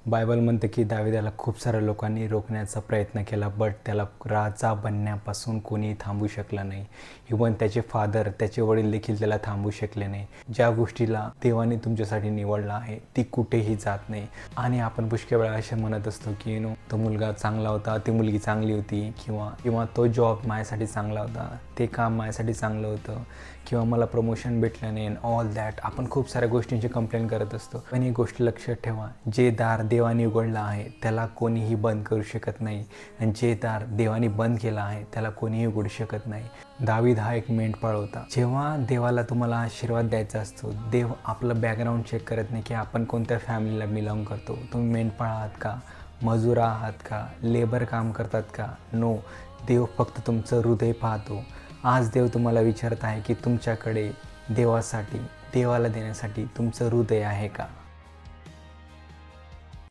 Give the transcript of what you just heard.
Bible म्हणतं की दाविदाला खूप साऱ्या लोकांनी रोखण्याचा प्रयत्न केला, बट त्याला राजा बनण्यापासून कोणी थांबू शकलं नाही. इवन त्याचे फादर, त्याचे वडील देखील त्याला थांबू शकले नाही. ज्या गोष्टीला देवाने तुमच्यासाठी निवडलं आहे ती कुठेही जात नाही. आणि आपण पुष्कळ वेळा असे म्हणत असतो की तो मुलगा चांगला होता, ती मुलगी चांगली होती, किंवा तो जॉब माझ्यासाठी चांगला होता, ते काम माझ्यासाठी चांगलं होतं, किंवा मला प्रमोशन भेटलं नाही, ऑल दॅट. आपण खूप साऱ्या गोष्टींची कंप्लेंट करत असतो. पण एक गोष्ट लक्षात ठेवा, जे दार देवाने उघडलं आहे त्याला कोणीही बंद करू शकत नाही, आणि जे दार देवाने बंद केलं आहे त्याला कोणीही उघडू शकत नाही. दावीद हा एक मेंढपाळ होता. जेव्हा देवाला तुम्हाला आशीर्वाद द्यायचा असतो, देव आपलं बॅकग्राऊंड चेक करत नाही की आपण कोणत्या फॅमिलीला बिलॉंग करतो. तुम्ही मेंढपाळ आहात का, मजूर आहात का, लेबर काम करतात का? नो. देव फक्त तुमचं हृदय पाहतो. आज देव तुम्हाला विचारत आहे की तुमच्याकडे देवाला देण्यासाठी तुमचं हृदय आहे का?